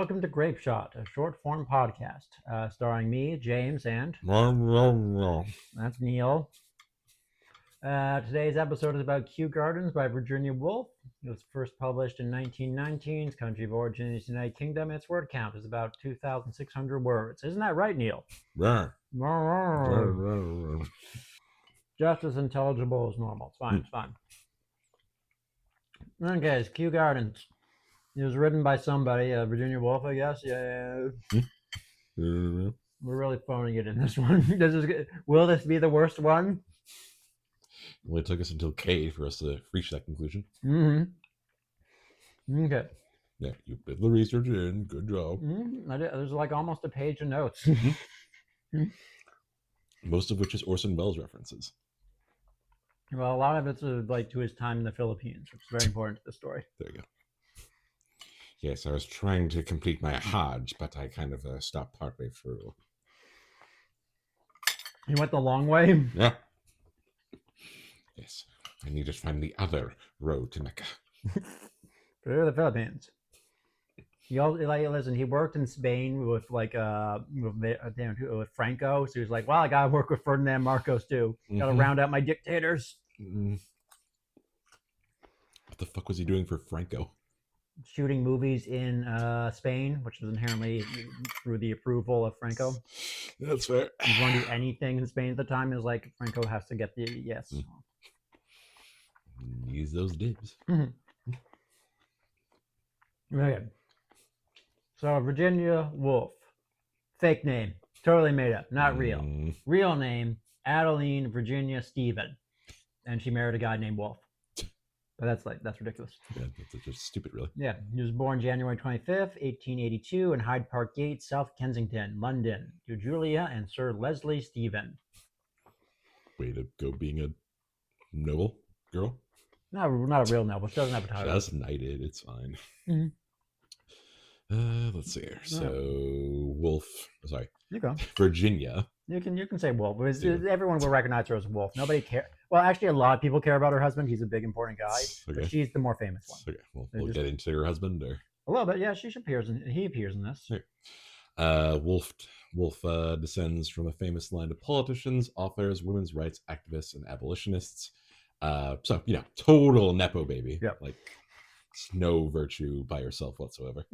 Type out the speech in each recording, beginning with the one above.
welcome to Grapeshot, a short-form podcast starring me, James, and that's Neil. Today's episode is about Kew Gardens by Virginia Woolf. It was first published in 1919. Its country of origin is the United Kingdom. Its word count is about 2,600 words. Isn't that right, Neil? Just as intelligible as normal. It's fine, it's fine. Okay, it's Kew Gardens. It was written by somebody, Virginia Woolf, I guess. Yeah. We're really phoning it in this one. Will this be the worst one? Well, it took us until K for us to reach that conclusion. Mm-hmm. Okay. Yeah, you put the research in. Good job. There's like almost a page of notes. Most of which is Orson Welles references. Well, a lot of it's like to his time in the Philippines, which is very important to the story. There you go. Yes, I was trying to complete my Hajj, but I kind of stopped partway through. You went the long way? Yeah. Yes, I need to find the other road to Mecca. For the Philippines. He also, listen, he worked in Spain with with Franco, so he was like, well, I gotta work with Ferdinand Marcos too. Gotta round out my dictators. What the fuck was he doing for Franco? Shooting movies in Spain, which is inherently through the approval of Franco. That's fair. He wanted to do anything in Spain at the time. It was like Franco has to get the yes. Use those dibs. Okay. So Virginia Woolf, fake name, totally made up, not real. Real name, Adeline Virginia Stephen, and she married a guy named Woolf. But that's ridiculous. Yeah, that's just stupid, really. Yeah, he was born January 25th, 1882, in Hyde Park Gate, South Kensington, London, to Julia and Sir Leslie Stephen. Way to go, being a noble girl. Not a real noble. She doesn't have a title. Just knighted. It's fine. Let's see here. So Wolf. Sorry. You go. Virginia. You can say Wolf. Everyone will recognize her as Wolf. Nobody cares. Well, actually, a lot of people care about her husband. He's a big, important guy. Okay. But she's the more famous one. Okay. Well, we'll get into her husband, or a little bit. Yeah, he appears in this. Wolf descends from a famous line of politicians, authors, women's rights activists, and abolitionists. So total nepo baby. Yep. Like no virtue by herself whatsoever.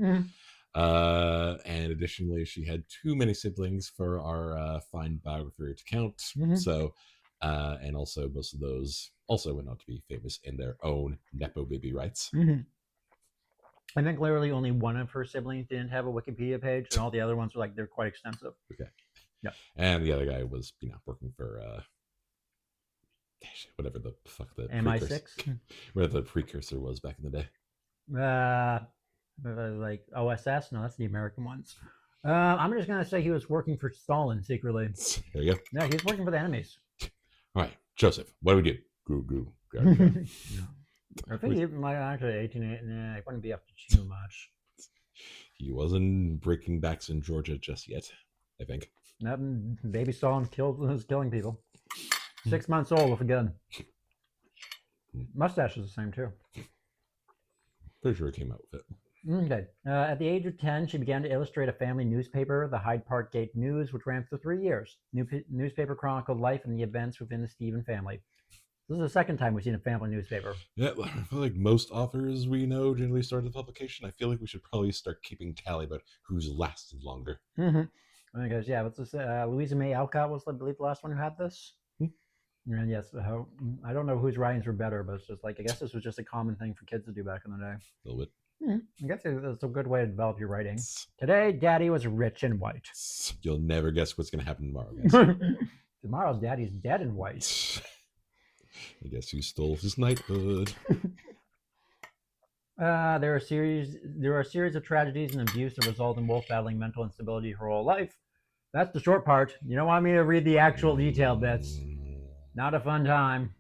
And additionally, she had too many siblings for our fine biographer to count. So, and also most of those also went on to be famous in their own nepo baby rights. I think literally only one of her siblings didn't have a Wikipedia page, and all the other ones were they're quite extensive. Okay. Yeah. And the other guy was working for whatever the fuck the MI6, whatever the precursor was back in the day. Like OSS. No, that's the American ones. I'm just gonna say he was working for Stalin secretly. There you go. Yeah, he's working for the enemies. All right, Joseph, what do we do? Goo. I think he might actually 18. Nah, it wouldn't be up to too much. He wasn't breaking backs in Georgia just yet, I think. That baby Stalin was killing people. 6 months old with a gun. Mustache is the same too. Pretty sure it came out with it. Okay. At the age of 10, she began to illustrate a family newspaper, the Hyde Park Gate News, which ran for 3 years. Newspaper chronicled life and the events within the Stephen family. This is the second time we've seen a family newspaper. Yeah, I feel like most authors we know generally start the publication. I feel like we should probably start keeping tally about who's lasted longer. Because, what's this? Louisa May Alcott was, I believe, the last one who had this. And yes, I don't know whose writings were better, but it's just I guess this was just a common thing for kids to do back in the day. A little bit. I guess it's a good way to develop your writing. Today, Daddy was rich and white. You'll never guess what's going to happen tomorrow, guys. Tomorrow's Daddy's dead and white. I guess who stole his knighthood? There are a series of tragedies and abuse that result in Woolf battling mental instability her whole life. That's the short part. You don't want me to read the actual detailed bits. Not a fun time.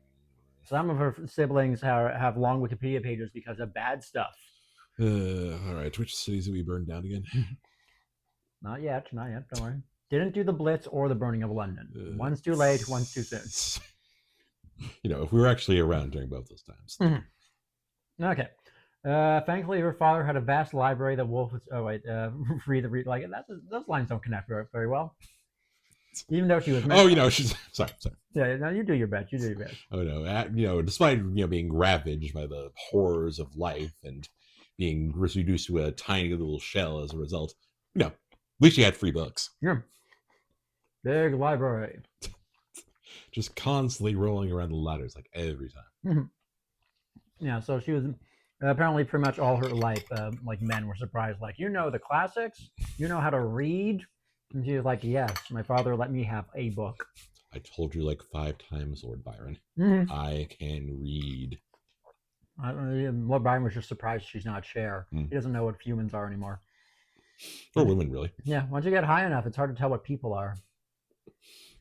Some of her siblings have long Wikipedia pages because of bad stuff. All right, which cities have we burned down again? Not yet. Don't worry. Didn't do the Blitz or the burning of London. One's too late, one's too soon. If we were actually around during both those times. Okay. Thankfully, her father had a vast library that Woolf was. Oh wait, free to read. Like those lines don't connect very well. Even though she was. She's sorry. Yeah, no, you do your best. Oh no, despite being ravaged by the horrors of life and being reduced to a tiny little shell as a result, at least she had free books. Yeah. Big library. Just constantly rolling around the ladders like every time. Mm-hmm. Yeah, so she was apparently pretty much all her life, like men were surprised, like, the classics? You know how to read? And she was like, yes, my father let me have a book. I told you like 5 times, Lord Byron. Mm-hmm. I can read. Lord Byron was just surprised she's not Cher. He doesn't know what humans are anymore. Or women, really. Yeah, once you get high enough, it's hard to tell what people are.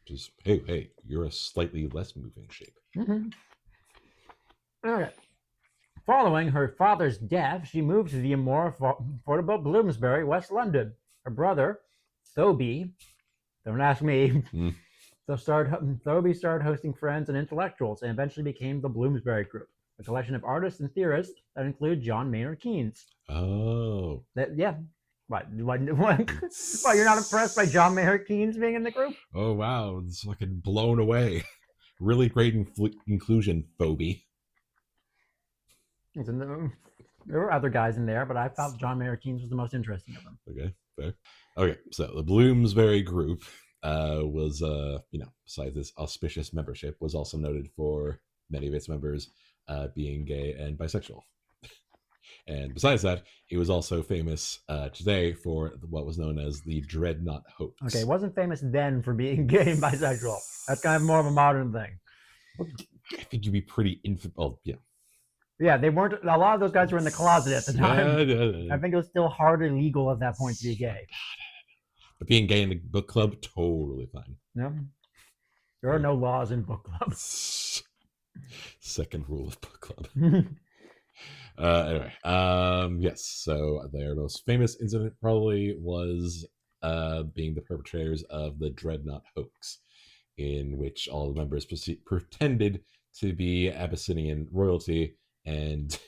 Just, hey, you're a slightly less moving shape. Mm-hmm. Okay. Following her father's death, she moved to the more affordable Bloomsbury, West London. Her brother, Thoby, don't ask me, so Thoby started hosting friends and intellectuals and eventually became the Bloomsbury Group, a collection of artists and theorists that include John Maynard Keynes. Oh. Yeah. What? You're not impressed by John Maynard Keynes being in the group? Oh, wow. It's fucking blown away. Really great inclusion, Thoby. There were other guys in there, but I felt John Maynard Keynes was the most interesting of them. Okay, fair. Okay, so the Bloomsbury Group was, besides this auspicious membership, was also noted for many of its members being gay and bisexual. And besides that, it was also famous today for what was known as the Dreadnought hoax. Okay, it wasn't famous then for being gay and bisexual. That's kind of more of a modern thing. I think you'd be pretty yeah. Yeah, they weren't. A lot of those guys were in the closet at the time. Yeah. I think it was still hardly legal at that point to be gay. But being gay in the book club, totally fine. No, there are no laws in book clubs. Second rule of book club. Anyway, yes. So their most famous incident probably was being the perpetrators of the Dreadnought hoax, in which all the members pretended to be Abyssinian royalty and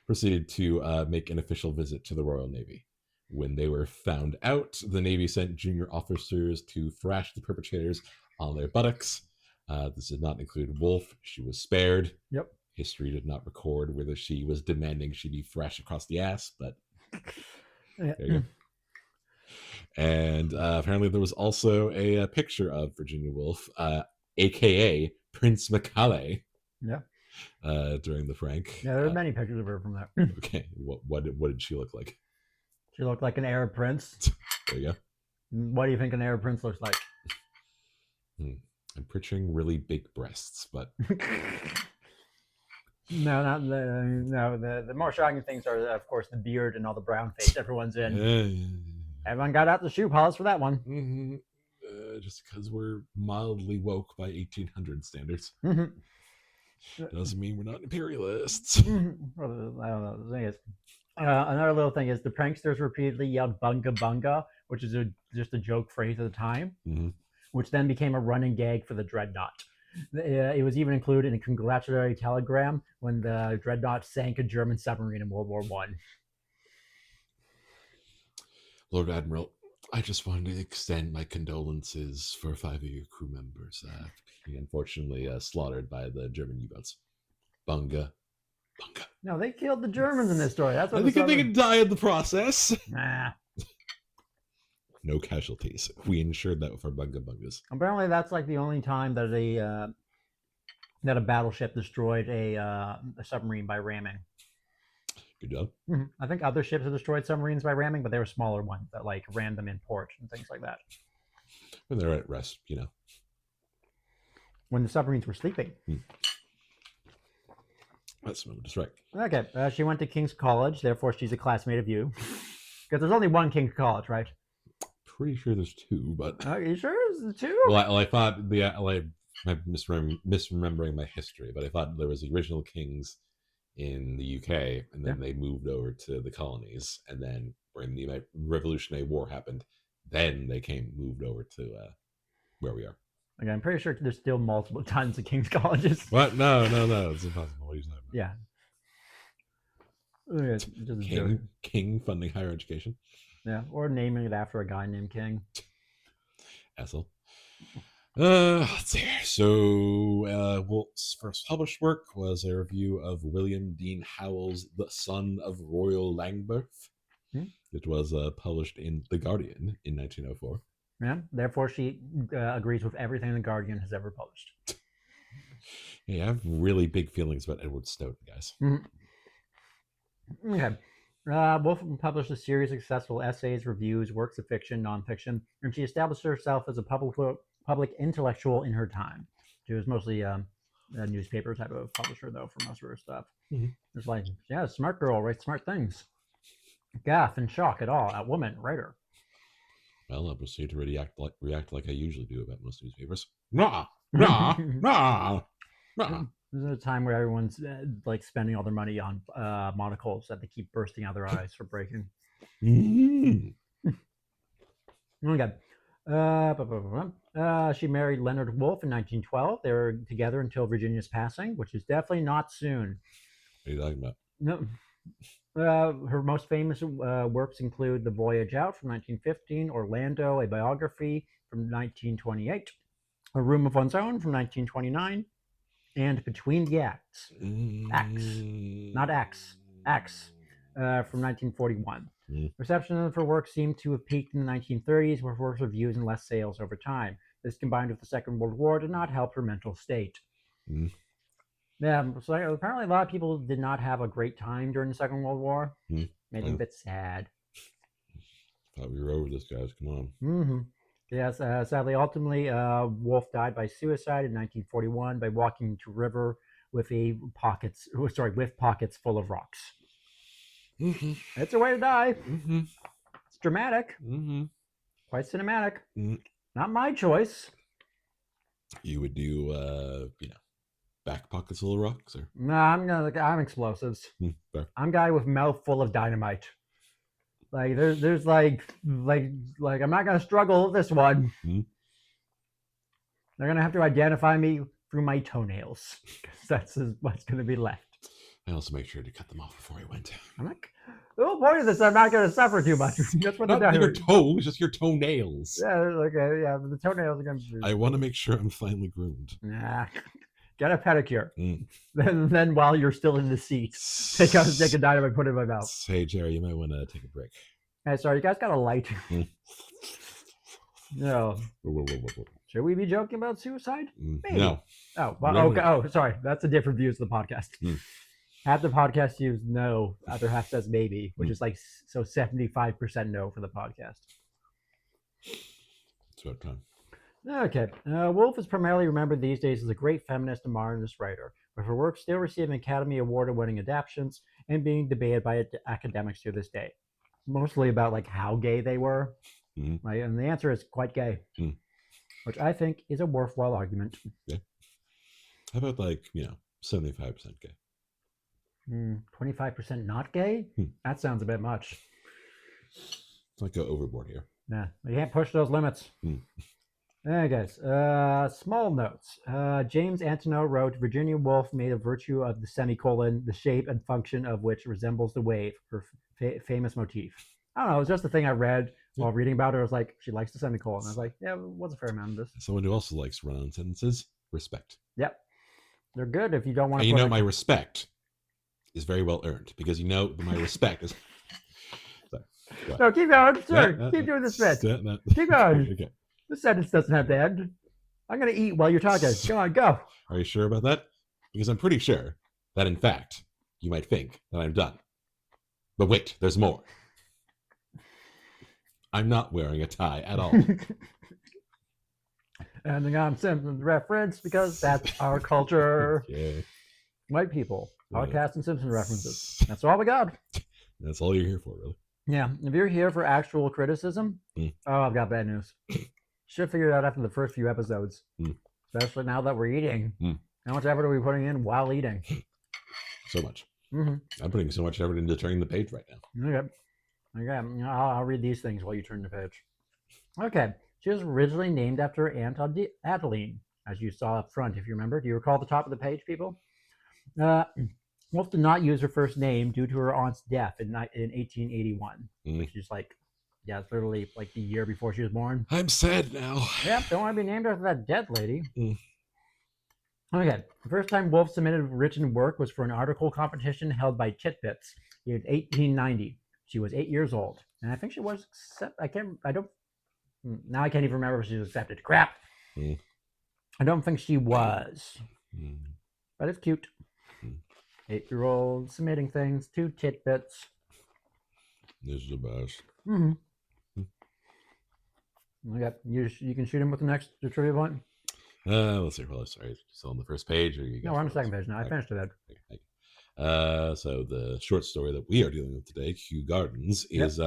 proceeded to make an official visit to the Royal Navy. When they were found out, the Navy sent junior officers to thrash the perpetrators on their buttocks. This did not include Woolf. She was spared. Yep. History did not record whether she was demanding she be thrashed across the ass, but there you go. And apparently there was also a picture of Virginia Woolf, a.k.a. Prince Macaulay. Yeah. During the prank. Yeah, there are many pictures of her from that. Okay, what did she look like? She looked like an Arab prince. There you go. What do you think an Arab prince looks like? I'm picturing really big breasts, but no, not the more shocking things are, of course, the beard and all the brown face everyone's in. Everyone got out the shoe polish for that one. Mm-hmm. Just because we're mildly woke by 1800 standards. Doesn't mean we're not imperialists. Well, I don't know. The thing is, another little thing is the pranksters repeatedly yelled "bunga bunga," which is just a joke phrase at the time, which then became a running gag for the Dreadnought. It was even included in a congratulatory telegram when the Dreadnought sank a German submarine in World War I. Lord Admiral, I just wanted to extend my condolences for 5 of your crew members being unfortunately slaughtered by the German U-boats. Bunga. Bunga. No, they killed the Germans in this story. That's what I think they could die in the process. Nah. No casualties. We ensured that with our bunga bungas. Apparently, that's like the only time that a battleship destroyed a submarine by ramming. Good job. I think other ships have destroyed submarines by ramming, but they were smaller ones that like rammed them in port and things like that. When they're at rest, When the submarines were sleeping. That's just right. Okay, she went to King's College, therefore she's a classmate of you. Because there's only one King's College, right? Pretty sure there's 2, but... Are you sure there's 2? Well, I thought... I'm misremembering my history, but I thought there was the original King's in the UK, and then they moved over to the colonies, and then when the Revolutionary War happened, then they moved over to where we are. Okay, I'm pretty sure there's still multiple tons of King's Colleges. What? No, it's impossible. What are you talking about? Yeah. It's just a joke. King funding higher education. Yeah, or naming it after a guy named King. Asshole. Let's see. So, Wolf's first published work was a review of William Dean Howell's The Son of Royal Langborough. It was published in The Guardian in 1904. Yeah, therefore she agrees with everything The Guardian has ever published. Yeah, I have really big feelings about Edward Snowden, guys. Okay. Woolf published a series of successful essays, reviews, works of fiction, nonfiction, and she established herself as a public intellectual in her time. She was mostly a newspaper type of publisher, though, for most of her stuff. It's like, yeah, smart girl, writes smart things. Gaff and shock at all, a woman, writer. Well, I'll proceed to react like I usually do about most newspapers. Rah, rah, rah, rah. There's a time where everyone's like spending all their money on monocles that they keep bursting out their eyes for breaking. Okay. She married Leonard Woolf in 1912. They were together until Virginia's passing, which is definitely not soon. What are you talking about? No. Her most famous works include The Voyage Out from 1915, Orlando, a biography from 1928, A Room of One's Own from 1929, and Between the Acts, not Acts, from 1941. Reception of her work seemed to have peaked in the 1930s, with worse reviews and less sales over time. This, combined with the Second World War, did not help her mental state. Yeah, so apparently a lot of people did not have a great time during the Second World War. Made them a bit sad. Thought we were over this, guys. Come on. Yes, sadly, ultimately, Woolf died by suicide in 1941 by walking into a river with pockets full of rocks. It's a way to die. It's dramatic. Quite cinematic. Not my choice. You would do, back pockets full of rocks, or? No, I'm explosives. I'm a guy with mouth full of dynamite. Like there's like I'm not gonna struggle with this one. They're gonna have to identify me through my toenails. That's what's gonna be left. I also make sure to cut them off before I went. I'm like, the whole point of this, I'm not gonna suffer too much. That's what not your toes, just your toenails. Yeah, okay, yeah, but the toenails are gonna be. I want to make sure I'm finally groomed. Nah. Get a pedicure. Then while you're still in the seat, take a dynamite, put it in my mouth. Hey, Jerry, you might want to take a break. Hey, sorry, you guys got a light. No. Should we be joking about suicide? Maybe. No. Oh, well, okay. Oh, sorry. That's a different views of the podcast. Half the podcast use no, other half says maybe, which is like, so 75% no for the podcast. It's about time. Okay. Woolf is primarily remembered these days as a great feminist and modernist writer, with her work still receiving Academy Award-winning adaptations and being debated by academics to this day. Mostly about like how gay they were. Right? And the answer is quite gay, which I think is a worthwhile argument. Yeah. How about 75% gay? 25% not gay? That sounds a bit much. Let's not go overboard here. Nah, you can't push those limits. Hey guys, small notes. James Antonow wrote, Virginia Woolf made a virtue of the semicolon, the shape and function of which resembles the wave, her famous motif. I don't know, it was just a thing I read while reading about her. I was like, she likes the semicolon. I was like, yeah, what's a fair amount of this? Someone who also likes run-on sentences, respect. Yep. They're good if you don't want to. And my respect is very well earned, because my respect is... No, keep going. Sure, keep doing this bit. Keep going. Okay. This sentence doesn't have to end. I'm going to eat while you're talking. Go on, go. Are you sure about that? Because I'm pretty sure that, in fact, you might think that I'm done. But wait, there's more. I'm not wearing a tie at all. Ending on Simpsons reference, because that's our culture. Yeah. White people, podcast and Simpsons references. That's all we got. That's all you're here for, really. Yeah. If you're here for actual criticism, oh, I've got bad news. Should figure it out after the first few episodes. Especially now that we're eating. How much effort are we putting in while eating? So much. I'm putting so much effort into turning the page right now. Okay. I'll read these things while you turn the page. Okay. She was originally named after her Aunt Adeline, as you saw up front, if you remember. Do you recall the top of the page, people? Woolf did not use her first name due to her aunt's death in 1881, which is like, yeah, it's literally like the year before she was born. I'm sad now. Yep, don't want to be named after that dead lady. Okay, the first time Woolf submitted written work was for an article competition held by Titbits in 1890. She was 8 years old, and I think she was now I can't even remember if she was accepted. Crap. I don't think she was, but it's cute. 8-year-old submitting things to Titbits. This is the best. Okay, you can shoot him with the trivia point. Let's see. Well, sorry, still on the first page, or you? No, we're on the second page now. I finished it. So the short story that we are dealing with today, Kew Gardens, is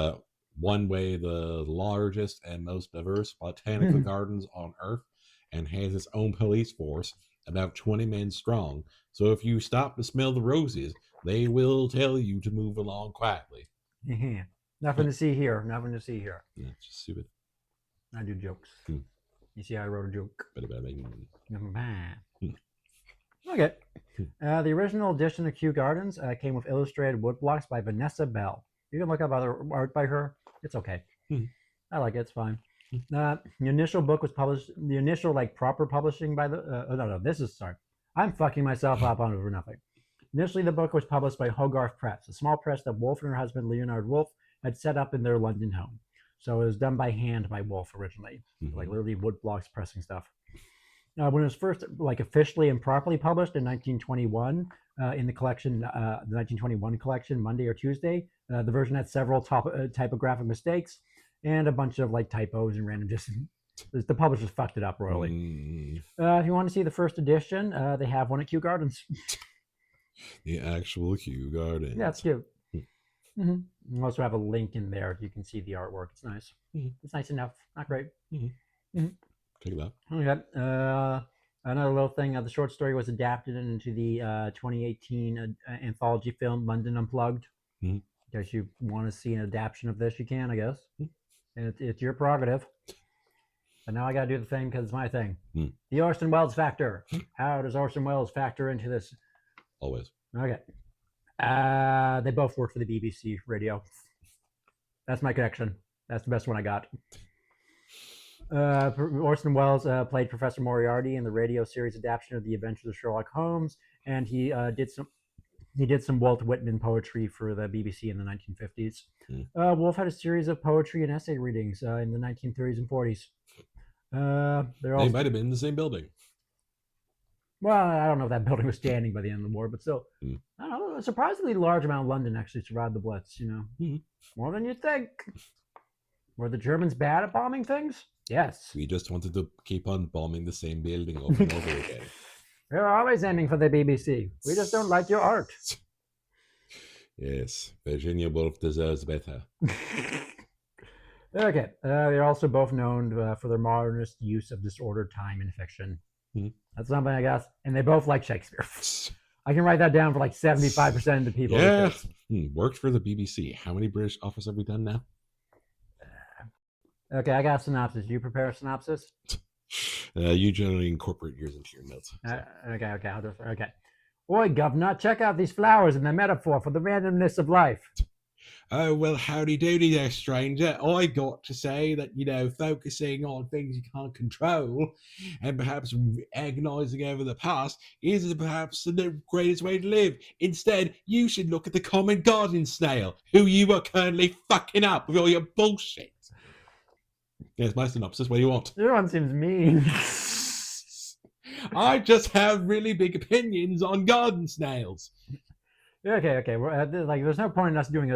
one way the largest and most diverse botanical gardens on Earth, and has its own police force, about 20 men strong. So if you stop to smell the roses, they will tell you to move along quietly. Nothing to see here. Nothing to see here. Yeah, it's just stupid. I do jokes. You see, I wrote a joke. Okay. The original edition of Kew Gardens came with illustrated woodblocks by Vanessa Bell. You can look up other art by her. It's okay. I like it. It's fine. The initial book was published. The initial proper publishing by the I'm fucking myself up on over nothing. Initially, the book was published by Hogarth Press, a small press that Woolf and her husband Leonard Woolf had set up in their London home. So it was done by hand by Woolf originally, literally woodblocks pressing stuff. When it was first officially and properly published in 1921 in the collection, the 1921 collection, Monday or Tuesday, the version had several typographic mistakes and a bunch of typos and random the publishers fucked it up royally. If you want to see the first edition, they have one at Kew Gardens. The actual Kew Gardens. Yeah, it's cute. You also have a link in there. You can see the artwork. It's nice. It's nice enough. Not great. Check it out. Okay. Another little thing. The short story was adapted into the 2018 anthology film London Unplugged. In case you want to see an adaptation of this, you can, I guess. It's your prerogative. But now I got to do the thing because it's my thing. The Orson Welles factor. How does Orson Welles factor into this? Always. Okay. They both work for the BBC radio. That's my connection. That's the best one I got. Orson Welles played Professor Moriarty in the radio series adaptation of The Adventures of Sherlock Holmes, and he did some Walt Whitman poetry for the BBC in the 1950s. Woolf had a series of poetry and essay readings in the 1930s and 40s. They might have been in the same building. Well, I don't know if that building was standing by the end of the war, but still, I don't know. A surprisingly large amount of London actually survived the Blitz. More than you'd think. Were the Germans bad at bombing things? Yes. We just wanted to keep on bombing the same building over and over again. We're always aiming for the BBC. We just don't like your art. Yes, Virginia Woolf deserves better. Okay. They're also both known for their modernist use of disordered time in fiction. That's something, I guess. And they both like Shakespeare. I can write that down for 75% of the people. Yeah. Worked for the BBC. How many British offers have we done now? Okay, I got a synopsis. Do you prepare a synopsis? You generally incorporate yours into your notes. So. Okay. Oi, governor, check out these flowers and the metaphor for the randomness of life. Oh, well, howdy doody there, stranger. I got to say that, focusing on things you can't control and perhaps agonizing over the past is perhaps the greatest way to live. Instead, you should look at the common garden snail, who you are currently fucking up with all your bullshit. There's my synopsis. What do you want? Your one seems mean. I just have really big opinions on garden snails. Okay. There's no point in us doing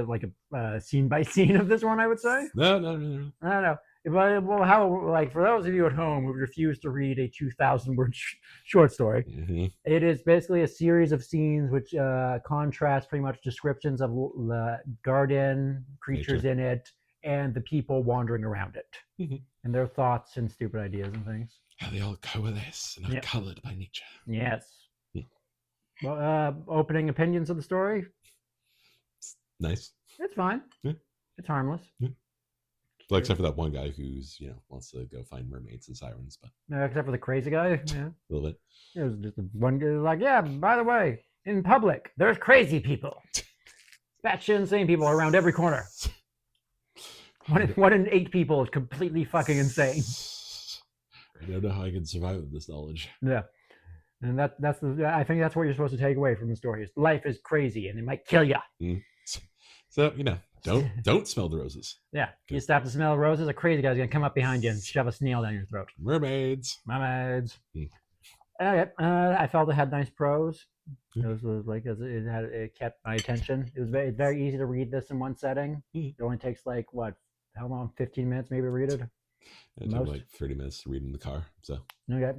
a scene by scene of this one, I would say. No. I don't know. Well, for those of you at home who refuse to read a 2,000-word short story, it is basically a series of scenes which contrast pretty much descriptions of the garden, creatures in it, and the people wandering around it, and their thoughts and stupid ideas and things. How they all coalesce and are colored by nature. Yes. Well, opening opinions of the story? Nice. It's fine. Yeah. It's harmless. Yeah. Well, except for that one guy who's, wants to go find mermaids and sirens, but except for the crazy guy, yeah. A little bit. It was just one guy by the way, in public. There's crazy people. Batshit insane people around every corner. 1 in 8 people is completely fucking insane. I don't know how I can survive with this knowledge. Yeah. And I think that's what you're supposed to take away from the story. Life is crazy and it might kill you. So, don't smell the roses. Yeah. You stop to smell roses, a crazy guy's going to come up behind you and shove a snail down your throat. Mermaids. Okay. I felt it had nice prose. It kept my attention. It was very easy to read this in one setting. It only takes how long? 15 minutes maybe to read it? It took like 30 minutes to read in the car. So okay.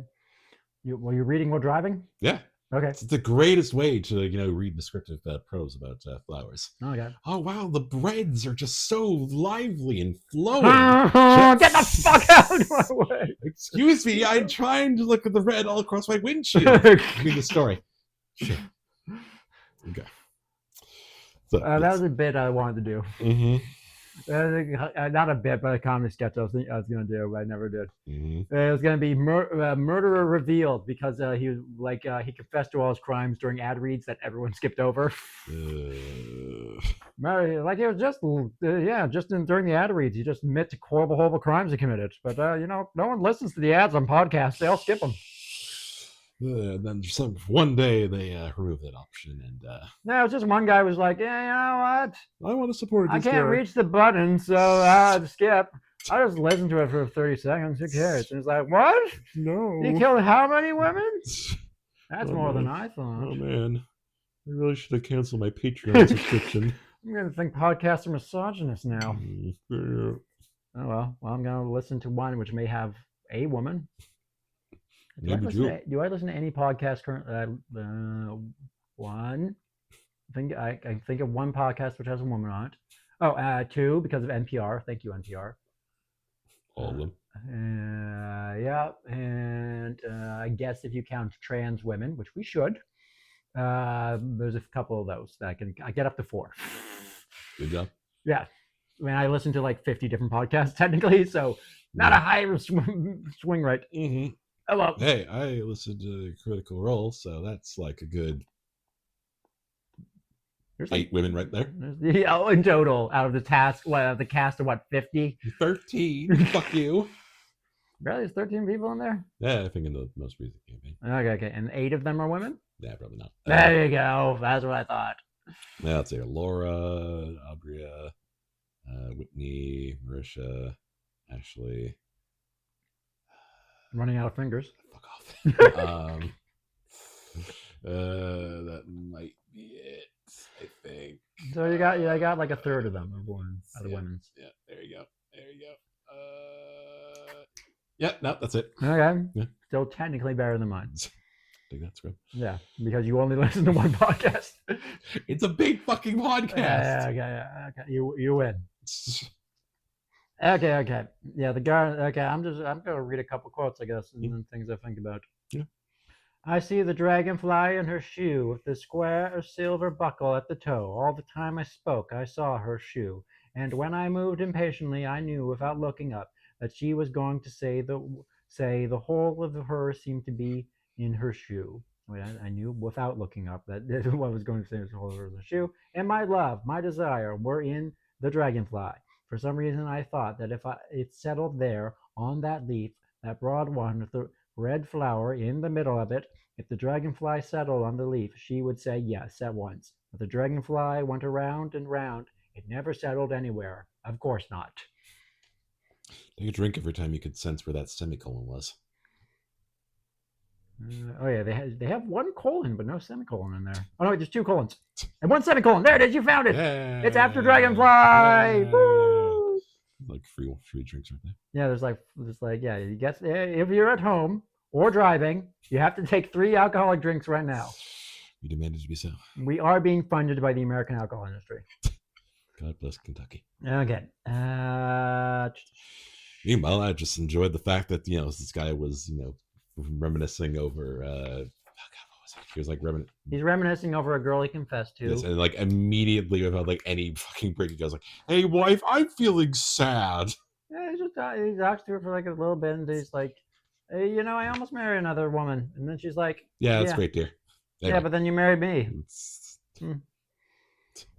Were you reading while driving? Yeah. Okay. It's the greatest way to read descriptive prose about flowers. Okay. Oh wow, the breads are just so lively and flowing. Get the fuck out of my way! Excuse me, I'm trying to look at the red all across my windshield. Read the story. Sure. Okay. So, that was a bit I wanted to do. Mm-hmm. Not a bit, but a comedy sketch I was going to do, but I never did. Mm-hmm. It was going to be murderer revealed because he he confessed to all his crimes during ad reads that everyone skipped over. It was just during the ad reads, he just admit to horrible crimes he committed. But no one listens to the ads on podcasts; they all skip them. Then one day they removed that option, and no, it was just one guy was like, yeah, you know what? I want to support this. I can't reach the button, so I skip. I just listened to it for 30 seconds. Who cares? And it's like, what? No. You killed how many women? That's more than I thought. Oh man, I really should have canceled my Patreon subscription. I'm gonna think podcasts are misogynist now. Yeah. Oh well, I'm gonna listen to one which may have a woman. Do I listen to any podcast currently? One. I think of one podcast which has a woman on it. Oh, 2 because of NPR. Thank you, NPR. All of them. Yeah, and I guess if you count trans women, which we should, there's a couple of those that I get up to 4. Good job. Yeah, I mean I listen to like 50 different podcasts technically, so not a high swing rate. Mm-hmm. Oh, well. Hey, I listened to Critical Role, so that's like a good 8 women right there. Yeah, in total, out of the cast of 50? 13. Fuck you. Really? There's 13 people in there? Yeah, I think in the most recent campaign. Okay. And 8 of them are women? Yeah, probably not. There you go. That's what I thought. Yeah, let's see. Laura, Abria, Whitney, Marisha, Ashley. Running out of fingers. Fuck off. That might be it, I think. So I got like a third of them of women's. Yeah, there you go. Yeah, no, that's it. Okay. Yeah. Still technically better than mine. I think that's good. Yeah, because you only listen to one podcast. It's a big fucking podcast. Yeah. Okay. You win. Okay. Yeah, the guy. Okay, I'm gonna read a couple quotes, I guess, and then things I think about. Yeah. I see the dragonfly in her shoe with the square silver buckle at the toe. All the time I spoke, I saw her shoe, and when I moved impatiently, I knew without looking up that she was going to say the whole of her seemed to be in her shoe. I knew without looking up that what I was going to say was the whole of her shoe, and my love, my desire were in the dragonfly. For some reason, I thought that if it settled there on that leaf, that broad one with the red flower in the middle of it, if the dragonfly settled on the leaf, she would say yes at once. But the dragonfly went around and round. It never settled anywhere. Of course not. Take a drink every time you could sense where that semicolon was. They have 1 colon, but no semicolon in there. Oh no, there's 2 colons and 1 semicolon. There it is. You found it. Yeah. It's after dragonfly. Woo! Like free drinks right there. Yeah, you get if you're at home or driving, you have to take 3 alcoholic drinks right now. You demanded to be so. We are being funded by the American alcohol industry. God bless Kentucky. Okay. Meanwhile, I just enjoyed the fact that this guy was reminiscing over. What was it? He was like He's reminiscing over a girl he confessed to. Yes, and like immediately without like any fucking break, he goes like, "Hey, wife, I'm feeling sad." Yeah, he talks to her for like a little bit, and he's like, "Hey, I almost married another woman," and then she's like, "Yeah, that's great, dear." Anyway, but then you married me. it's Hmm.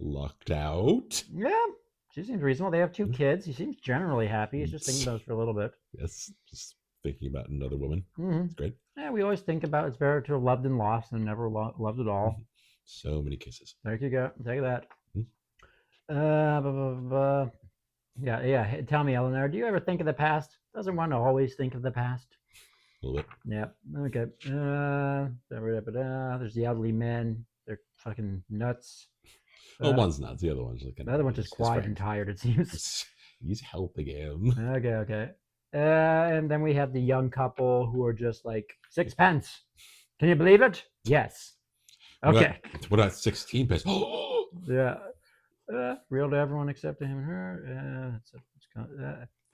locked out. Yeah, she seems reasonable. They have 2 kids. He seems generally happy. He's just thinking about us for a little bit. Yes, just thinking about another woman. It's great. Yeah, we always think about it's better to have loved and lost than never loved at all. So many kisses. There you go. Take that. Mm. Yeah. Tell me, Eleanor, do you ever think of the past? Doesn't one always think of the past? A little bit. Yep. Okay. There's the elderly men. They're fucking nuts. Well, one's nuts. The other one's like The other one's just quiet and tired, it seems. He's helping him. Okay. And then we have the young couple who are just like, 6 pence. Can you believe it? Yes. Okay. What about 16 pence? Yeah. Real to everyone except to him and her.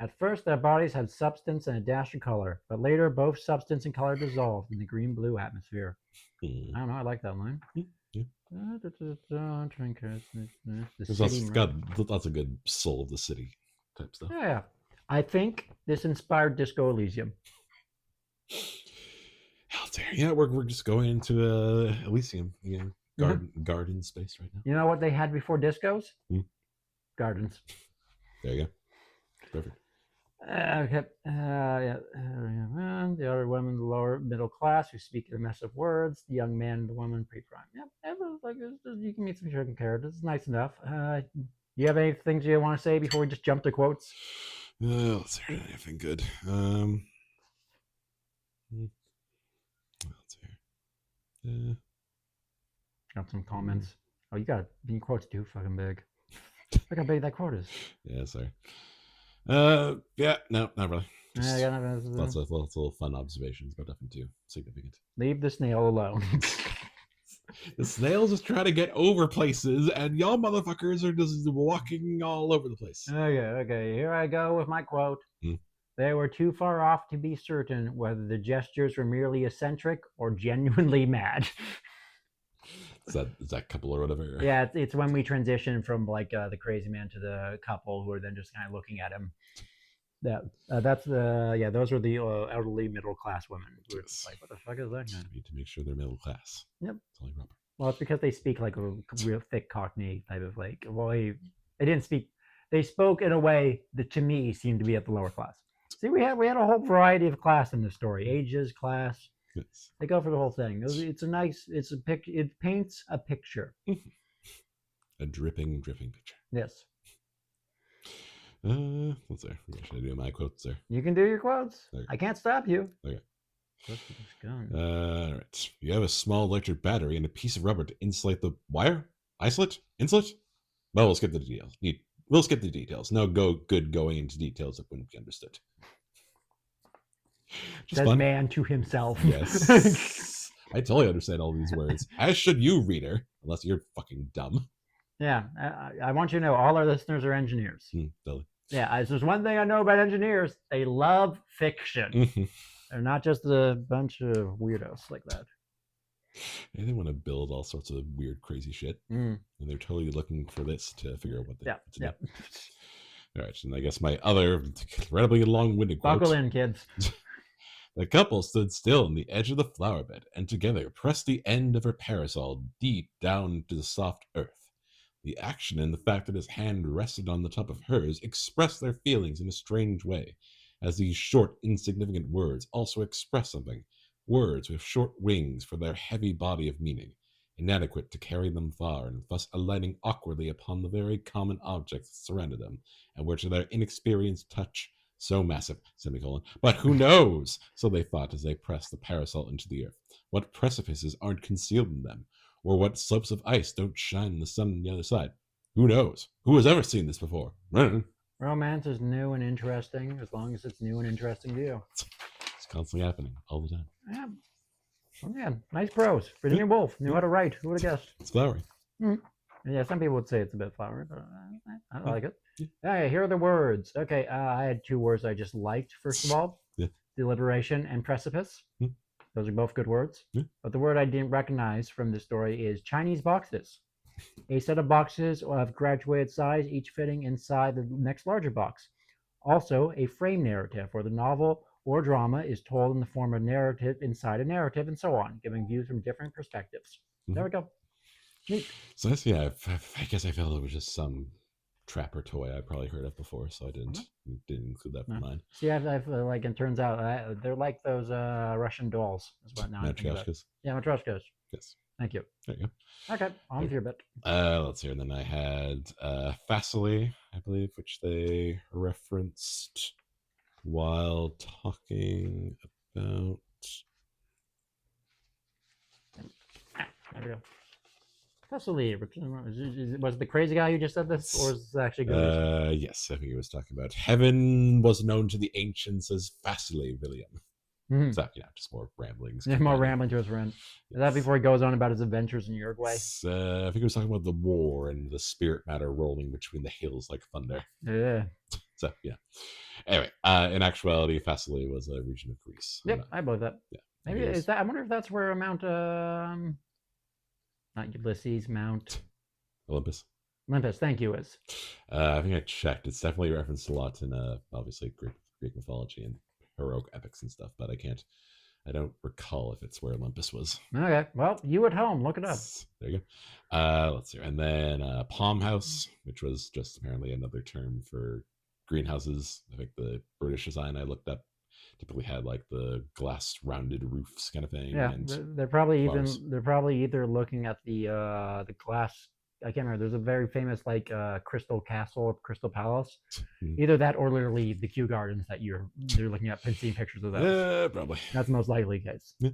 At first, their bodies had substance and a dash of color, but later both substance and color dissolved in the green-blue atmosphere. I don't know. I like that line. Yeah. It's got lots of good soul of the city type stuff. Yeah. I think this inspired Disco Elysium. Hell dare. Yeah, we're just going into Elysium. Garden space right now. You know what they had before discos? Gardens. There you go. Perfect. Okay. The other women, the lower middle class, who speak a mess of words. The young man, the woman, pre-prime. Yep. You can meet some certain characters. It's nice enough. You have any things you want to say before we just jump to quotes? Let's see. Anything good? Let's see. Got some comments. Oh, you got being quotes too fucking big. Look how big that quote is. Yeah, sorry. Yeah, no, not really. Just lots of little fun observations, but nothing too significant. Leave the snail alone. The snail's just trying to get over places, and y'all motherfuckers are just walking all over the place. Okay. Here I go with my quote. They were too far off to be certain whether the gestures were merely eccentric or genuinely mad. Is that couple or whatever? Yeah, it's when we transition from like the crazy man to the couple who are then just kind of looking at him. Those are the elderly middle class women. Who are like, what the fuck is that? You need to make sure they're middle class. Yep. It's only proper. Well, it's because they speak like a real thick Cockney type of like. Well, they didn't speak. They spoke in a way that to me seemed to be at the lower class. See, we had a whole variety of class in this story, ages, class. Yes. They go for the whole thing. It paints a picture. A dripping picture. Yes. Let's see. Should I do my quotes there? You can do your quotes. Okay. I can't stop you. Okay. All right. You have a small electric battery and a piece of rubber to insulate the wire? Insulate? Well, we'll skip the details. No good going into details that wouldn't be understood. Says fun. Man to himself. Yes. I totally understand all these words. As should you, reader, unless you're fucking dumb. Yeah. I want you to know all our listeners are engineers. Totally. Yeah. There's one thing I know about engineers. They love fiction. They're not just a bunch of weirdos like that. And they want to build all sorts of weird, crazy shit. And they're totally looking for this to figure out what they do. All right. And I guess my other incredibly long-winded quote. Buckle in, kids. The couple stood still on the edge of the flower bed and together pressed the end of her parasol deep down to the soft earth. The action and the fact that his hand rested on the top of hers expressed their feelings in a strange way, as these short, insignificant words also express something. Words with short wings for their heavy body of meaning, inadequate to carry them far, and thus alighting awkwardly upon the very common objects that surrounded them, and were to their inexperienced touch so massive, but who knows? So they thought as they pressed the parasol into the earth. What precipices aren't concealed in them? Or what slopes of ice don't shine in the sun on the other side? Who knows? Who has ever seen this before? Romance is new and interesting as long as it's new and interesting to you. It's constantly happening all the time. Yeah. Oh, yeah. Nice prose. Virginia Woolf knew how to write. Who would have guessed? It's flowery. Yeah, some people would say it's a bit flowery, but I like it. Okay, here are the words. Okay, I had 2 words I just liked, first of all. Deliberation and precipice. Those are both good words. But the word I didn't recognize from this story is Chinese boxes. A set of boxes of graduated size, each fitting inside the next larger box. Also, a frame narrative where the novel or drama is told in the form of narrative inside a narrative, and so on, giving views from different perspectives. There we go. Neat. So that's, yeah, I guess I felt it was just some trapper toy I probably heard of before, so I didn't include that for mine. See, I've like, it turns out they're like those Russian dolls, is what now I'm thinking about. Yeah, Matryoshkas. Yes. Thank you. There you go. Okay, on with your bit. Let's see. And then I had Facile, I believe, which they referenced while talking about. There we go. Facile. Was the crazy guy who just said this, or is this actually good? Yes, I think he was talking about heaven was known to the ancients as Facile William. Mm-hmm. So, yeah, just more ramblings. Yeah, more rambling to his friend. Is that before he goes on about his adventures in Uruguay? I think he was talking about the war and the spirit matter rolling between the hills like thunder. Yeah. So, yeah. Anyway, in actuality, Facile was a region of Greece. Yep, I believe that. Yeah. Maybe is that? I wonder if that's where Mount, not Ulysses, Mount Olympus. Olympus, thank you. Is. I think I checked. It's definitely referenced a lot in obviously Greek mythology and heroic epics and stuff, but I don't recall if it's where Olympus was. Okay, well, you at home, look it up. There you go. Let's see. And then Palm House, which was just apparently another term for greenhouses. I think the British design I looked up typically had like the glass rounded roofs kind of thing. Yeah, and they're probably either looking at the glass. I can't remember. There's a very famous like Crystal Castle or Crystal Palace. Either that or literally the Kew Gardens that you're looking at and seeing pictures of those. Yeah, probably. That's the most likely case. Yeah.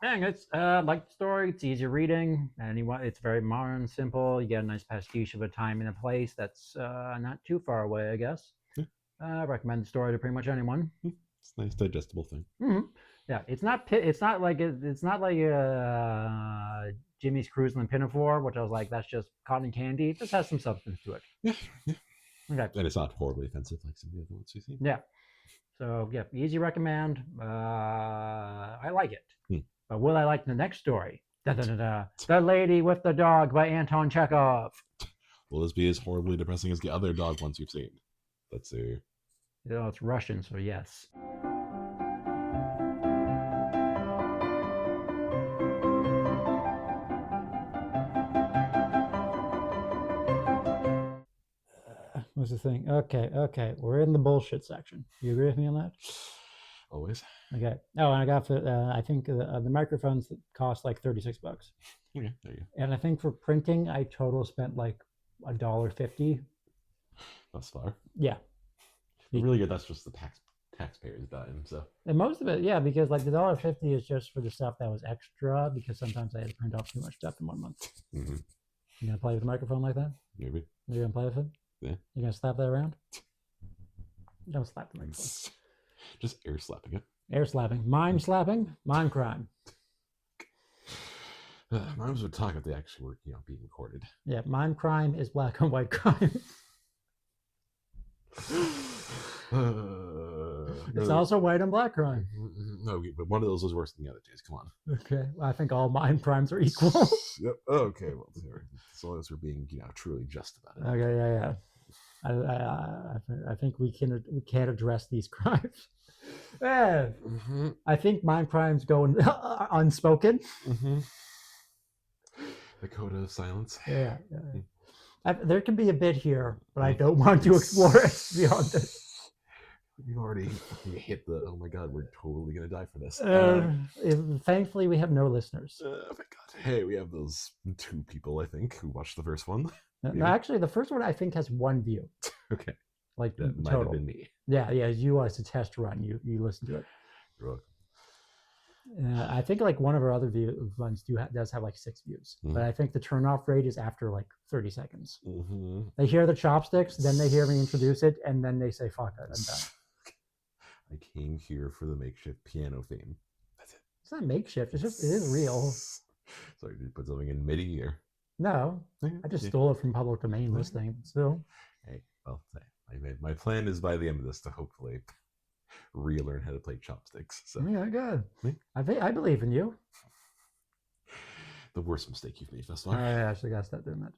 Dang, it's like the story. It's easy reading, and it's very modern, simple. You get a nice pastiche of a time and a place that's not too far away, I guess. Yeah. I recommend the story to pretty much anyone. It's a nice digestible thing. Mm-hmm. Yeah, it's not like Jimmy's Cruise and Pinafore, which I was like, that's just cotton candy. It just has some substance to it. Yeah. Okay. And it's not horribly offensive like some of the other ones we've seen. Yeah. So yeah, easy recommend. I like it. But will I like the next story? The Lady with the Dog by Anton Chekhov. Will this be as horribly depressing as the other dog ones we've seen? Let's see. It's Russian, so yes. What's the thing? Okay. We're in the bullshit section. You agree with me on that? Always. Okay. Oh, and I got I think the microphones that cost like $36. Okay, there you go. And I think for printing, I total spent like $1.50. Thus far. Yeah. But really good. That's just the taxpayers' dime. So. And most of it, yeah, because like the $1.50 is just for the stuff that was extra, because sometimes I had to print off too much stuff in 1 month. Mm-hmm. You gonna play with the microphone like that? Maybe. You gonna play with it? Yeah. You gonna slap that around? Don't slap the microphone. Just air slapping it. Air slapping. Mime slapping. Mime crime. Mimes would talk if they actually were, being recorded. Yeah, mime crime is black and white crime. It's also white and black crime. No, but one of those was worse than the other two. Come on. Okay, well, I think all mime crimes are equal. Yep. Okay, well, as long as we're being, truly just about it. Okay, yeah. I think we can't address these crimes. Yeah. Mm-hmm. I think mime crimes go unspoken. Mm-hmm. The code of silence. Yeah. There can be a bit here, but I don't want to explore it beyond this. You've already hit the, oh my God, we're totally going to die for this. Thankfully, we have no listeners. Oh my God. Hey, we have those 2 people, I think, who watched the first one. No, actually, the first one, I think, has 1 view. Okay. Like, that might have been me. Yeah, you as a test run. You listen to it. You're welcome. I think like one of our other ones does have like 6 views, but I think the turnoff rate is after like 30 seconds. Mm-hmm. They hear the chopsticks, then they hear me introduce it, and then they say, "Fuck it, I'm done." I came here for the makeshift piano theme. That's it. It's not makeshift. It is real. Sorry, did you put something in MIDI or? No, I just stole it from public domain listing. So, hey, well, my plan is by the end of this to hopefully relearn how to play chopsticks. So yeah, good. I believe in you. The worst mistake you've made thus far. I actually got to stop doing that.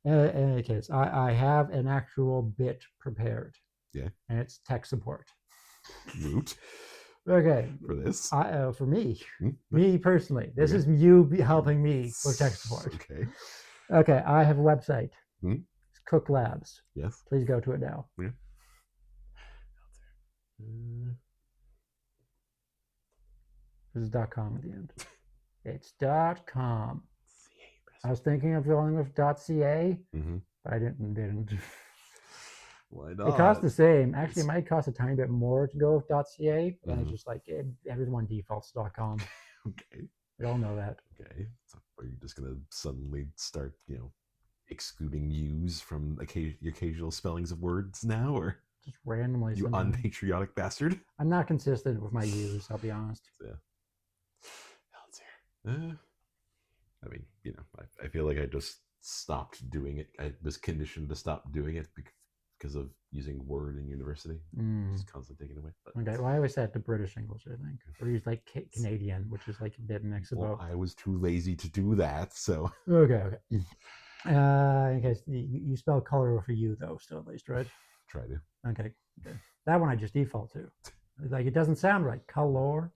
In any case, I have an actual bit prepared. Yeah. And it's tech support. Root. Okay. For this? For me. Hmm? Me personally. This is you helping me with tech support. Okay. Okay, I have a website. Hmm? It's Cook Labs. Yes. Please go to it now. Yeah. This is .com at the end. It's .com. I was thinking of going with .ca, but I didn't. Why not? It costs the same. Actually, it might cost a tiny bit more to go with .ca, but it's just like everyone defaults to .com. Okay. We all know that. Okay. So are you just gonna suddenly start, excluding U's from your occasional spellings of words now, or just randomly? You unpatriotic bastard. I'm not consistent with my U's. I'll be honest. Yeah. I mean, I feel like I just stopped doing it. I was conditioned to stop doing it because of using Word in university. Just constantly taken away. But okay, well, I always said the British English, I think. Or use like Canadian, which is like a bit mixed about. I was too lazy to do that, so. Okay. In case you spell color with a U, though, still at least, right? Try to. Okay. That one I just default to. Like, it doesn't sound right. Color.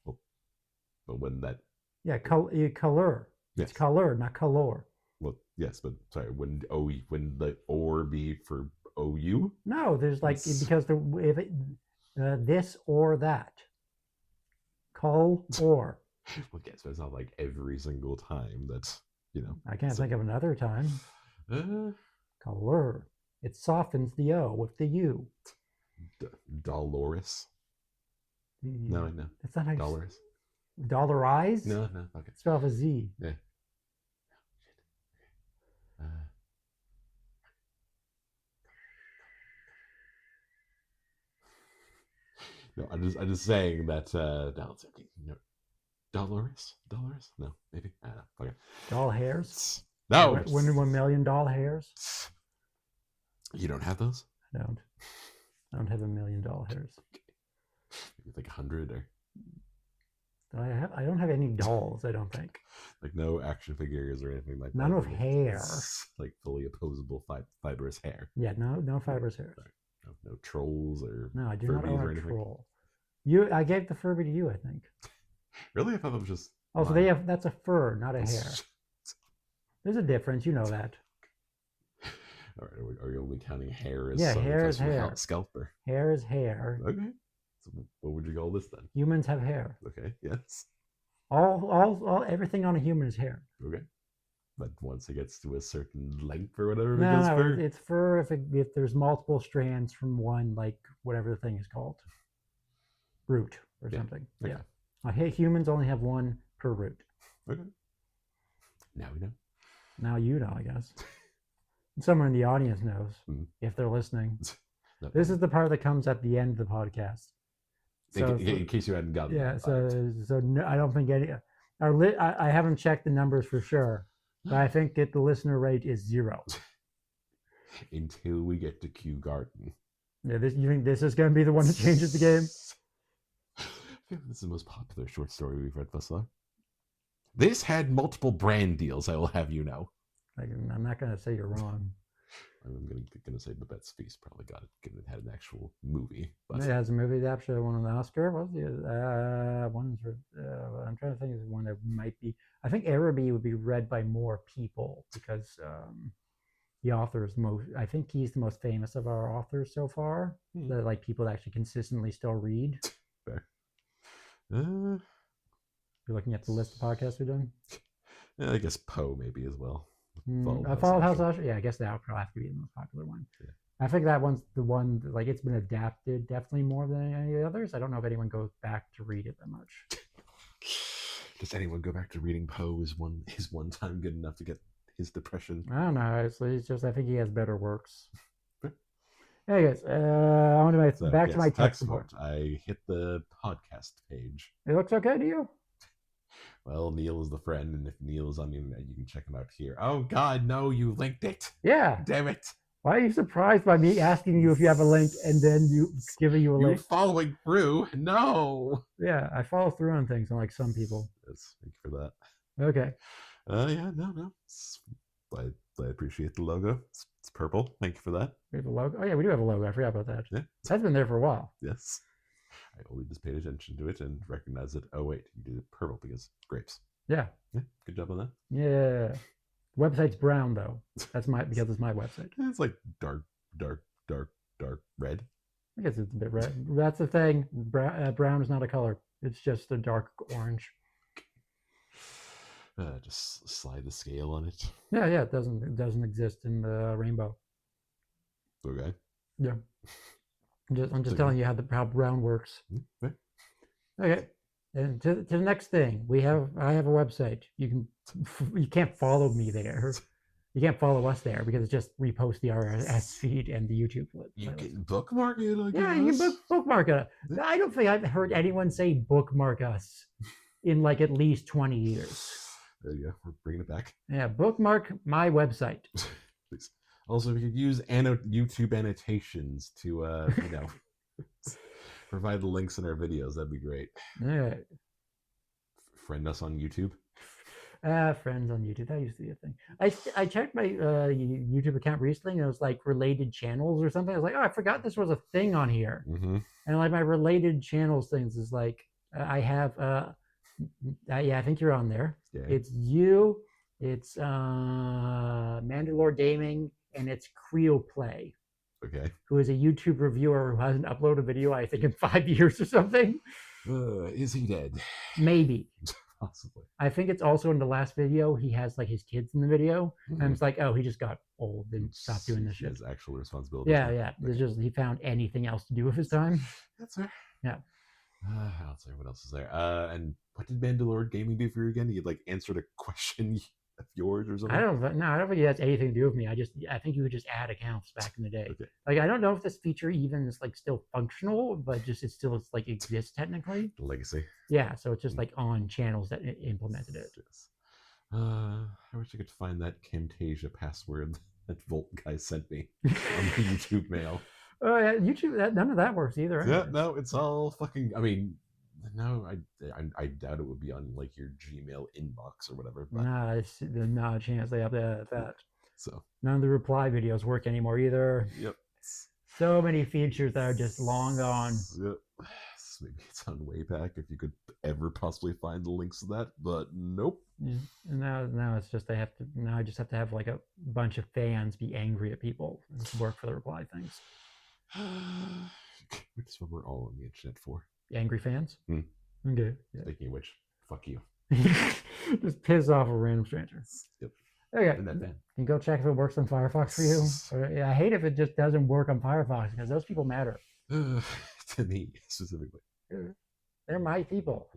But when that. Yeah, color. Yes. It's color, not color. Well, yes, but sorry, when the or be for OU? No, there's like, because this or that. Or. Well, yes, but it's not like every single time that's, I can't think of another time. Color. It softens the O with the U. Dolores. No. It's not how Dollars. Dollarize? No. Okay. Spell with a Z. Yeah. No, I'm just saying that Dolores? No, maybe. I don't know. Okay. Doll hairs? No. 1 million doll hairs? You don't have those? I don't have 1 million doll hairs. Maybe like 100 or. I don't have any dolls, I don't think. Like no action figures or anything like None that. None of hair. Like fully opposable fibrous hair. Yeah, no fibrous hair. No trolls or. No, I do not Furbies own a troll. I gave the Furby to you, I think. Really? I thought it was just. Oh, so that's a fur, not a hair. There's a difference, you know that. All right, are you only counting hair as hair is hair. Scalper. Hair is hair. Okay. So what would you call this then? Humans have hair. Okay. Yes. All everything on a human is hair. Okay. But once it gets to a certain length or whatever, it's fur if there's multiple strands from one, like whatever the thing is called, root or something. Okay. Yeah. Humans only have one per root. Okay. Now we know. Now you know, I guess. Someone in the audience knows if they're listening. This is the part that comes at the end of the podcast. So, in case you hadn't gotten that. So no, I don't think any. I haven't checked the numbers for sure, but I think that the listener rate is 0 until we get to Kew Garden. Yeah, you think this is going to be the one that changes the game? I feel like this is the most popular short story we've read thus far. This had multiple brand deals, I will have you know. I'm not going to say you're wrong. I'm going to say Babette's Feast probably got it, given it had an actual movie. But it has a movie that actually won an Oscar. What was the one? I'm trying to think of one that might be. I think Araby would be read by more people because the author is I think he's the most famous of our authors so far. That like people that actually consistently still read. Fair. You're looking at the list of podcasts we've done. Yeah, I guess Poe maybe as well. Followed House Usher. Yeah, I guess that would probably have to be the most popular one. Yeah. I think that one's the one that, like, it's been adapted definitely more than any of the others. I don't know if anyone goes back to read it that much. Does anyone go back to reading Poe? Is one time good enough to get his depression? I don't know. It's just I think he has better works. Anyways, I want to back to my tech support. I hit the podcast page. It looks okay to you? Well, Neil is the friend, and if Neil is on the internet, you can check him out here. Oh, God, no, you linked it. Yeah. Damn it. Why are you surprised by me asking you if you have a link and then giving you a link? You're following through. No. Yeah, I follow through on things, unlike some people. Yes, thank you for that. Okay. Yeah, no. I appreciate the logo. It's purple. Thank you for that. We have a logo? Oh, yeah, we do have a logo. I forgot about that. Yeah. That's been there for a while. Yes. I only just paid attention to it and recognized that, oh, wait, you did it purple because grapes. Yeah. Yeah, good job on that. Yeah. Website's brown, though. Because it's my website. It's like dark red. I guess it's a bit red. That's the thing. Brown is not a color. It's just a dark orange. Just slide the scale on it. Yeah. It doesn't exist in the rainbow. Okay. Yeah. I'm just telling you how brown works. Okay. And to the next thing, I have a website. You can't follow me there. You can't follow us there because it just reposts the RSS feed and the YouTube clip. You can bookmark it, I guess. Yeah, you can bookmark it. I don't think I've heard anyone say bookmark us in like at least 20 years. There you go. We're bringing it back. Yeah, bookmark my website. Please. Also, we could use YouTube annotations to, provide the links in our videos. That'd be great. Yeah. Friend us on YouTube. Friends on YouTube. That used to be a thing. I checked my YouTube account recently, and it was like related channels or something. I was like, oh, I forgot this was a thing on here. Mm-hmm. And like my related channels things is like I have I think you're on there. Yeah. It's you. It's Mandalore Gaming, and it's Creo Play. Okay. Who is a YouTube reviewer who hasn't uploaded a video, I think, in 5 years or something. Is he dead? Maybe. Possibly. I think it's also in the last video, he has like his kids in the video. Mm-hmm. And it's like, oh, he just got old and stopped doing this shit. His actual responsibility. Yeah. Okay. It's just he found anything else to do with his time. That's fair. Yeah. I'll say what else is there. And what did Mandalore Gaming do for you again? He like answered a question of yours or something? I don't think he has anything to do with me. I think you would just add accounts back in the day. Okay. Like I don't know if this feature even is like still functional, but just it's like exists technically. Legacy. Yeah, so it's just like on channels that implemented it. Yes. I wish I could find that Camtasia password that Volt guy sent me on the YouTube mail. Oh yeah, YouTube. None of that works either. Yeah, no, it's all fucking. I mean, no, I doubt it would be on like your Gmail inbox or whatever. But... Nah, there's not a chance they have that. So none of the reply videos work anymore either. Yep. So many features that are just long gone. Yep. Maybe it's on Wayback if you could ever possibly find the links to that, but nope. Yeah. And now it's just I just have to have like a bunch of fans be angry at people to work for the reply things. That's what we're all on the internet for. Angry fans? Okay. Yeah. Speaking of which, fuck you. Just piss off a random stranger. Yep. Okay. Can you go check if it works on Firefox for you? I hate if it just doesn't work on Firefox because those people matter. To me, specifically. They're my people.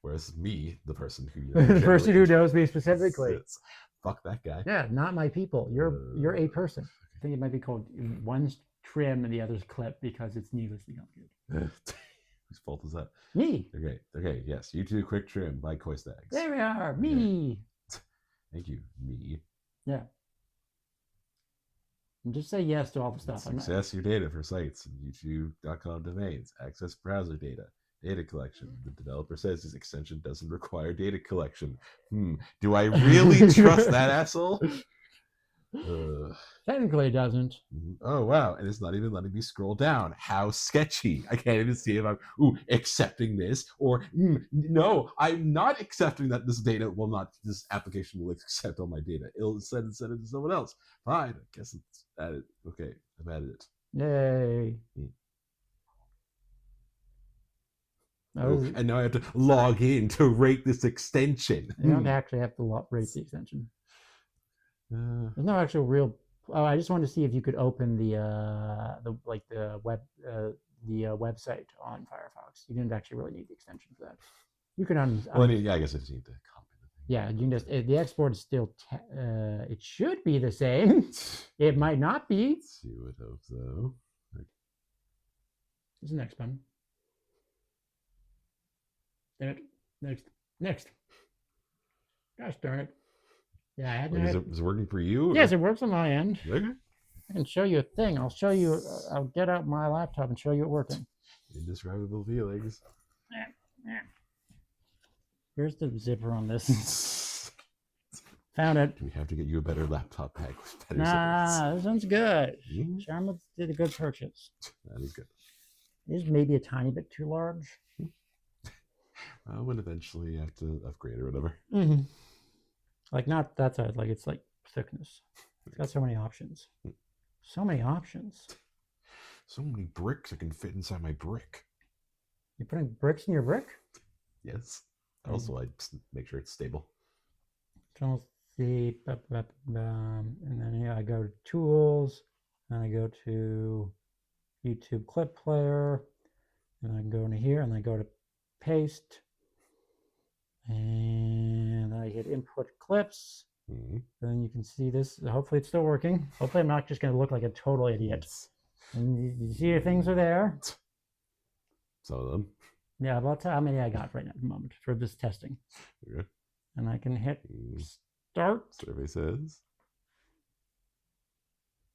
Whereas me, the person who the person who knows me specifically. Fuck that guy. Yeah, not my people. You're a person. I think it might be called one's trim and the other's clip because it's needlessly complicated. Whose fault is that? Me. Okay, yes. You too, quick trim by Coistags. There we are. Me. Okay. Thank you, me. Yeah. And just say yes to all the stuff. Access your data for sites and youtube.com domains. Access browser data. Data collection. The developer says this extension doesn't require data collection. Do I really trust that asshole? Technically it doesn't. Oh wow, and it's not even letting me scroll down. How sketchy. I can't even see if I'm accepting this or no, I'm not accepting that this application will accept all my data. It'll send it to someone else. Fine, I guess it's added. Okay, I've added it. Yay. And now I have to log in to rate this extension. You don't actually have to rate the extension. There's no actual real. Oh, I just wanted to see if you could open the website on Firefox. You didn't actually really need the extension for that. You can I guess I just need to copy the thing. Yeah, you can just the export is still. It should be the same. It might not be. Let's see what hope though. What's the next button? Next. Gosh darn it. Yeah, I had Is it working for you? Yes, it works on my end. Okay. I can show you a thing. I'll show you. I'll get out my laptop and show you it working. Indescribable feelings. Here's the zipper on this. Found it. Do we have to get you a better laptop bag with better zippers? This one's good. Mm-hmm. Sharma did a good purchase. That is good. It is maybe a tiny bit too large. I would eventually have to upgrade or whatever. Mm-hmm. Like not that size, like it's like thickness. It's got so many options. So many options. So many bricks I can fit inside my brick. You're putting bricks in your brick? Yes. Also, I just make sure it's stable. Control C, and then here I go to Tools, and I go to YouTube Clip Player, and I go into here, and I go to Paste, and I hit Input Clips. Mm-hmm. Then you can see this. Hopefully, it's still working. Hopefully, I'm not just going to look like a total idiot. And you see your things are there. Some of them. Yeah, about how many I got right now at the moment for this testing. Okay. And I can hit Start. Survey says.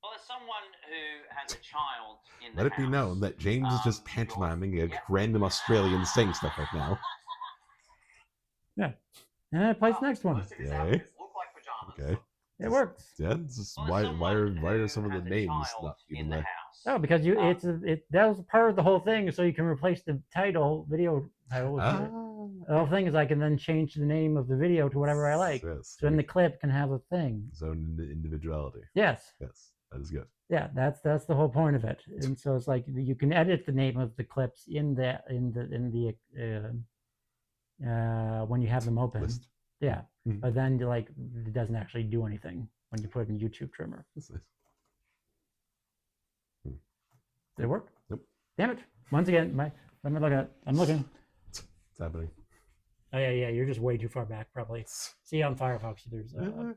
Well, as someone who has a child in the Let it be house, known that James is just pantomiming a random Australian saying stuff right now. Yeah. And then I place the next one. Okay. Okay. It works. Yeah. This is why are some of the names not even there? Oh, because that was part of the whole thing, so you can replace the video title. The whole thing is I can then change the name of the video to whatever I like. Yes. So then the clip can have a thing. Its own individuality. Yes. Yes. That is good. Yeah, that's the whole point of it. And so it's like you can edit the name of the clips in the when you have them open. List. Yeah. Mm-hmm. But then it doesn't actually do anything when you put it in YouTube Trimmer. That's nice. Did it work? Nope. Damn it. Once again, let me look at it. I'm looking. It's happening. Oh yeah, you're just way too far back probably. See on Firefox there's a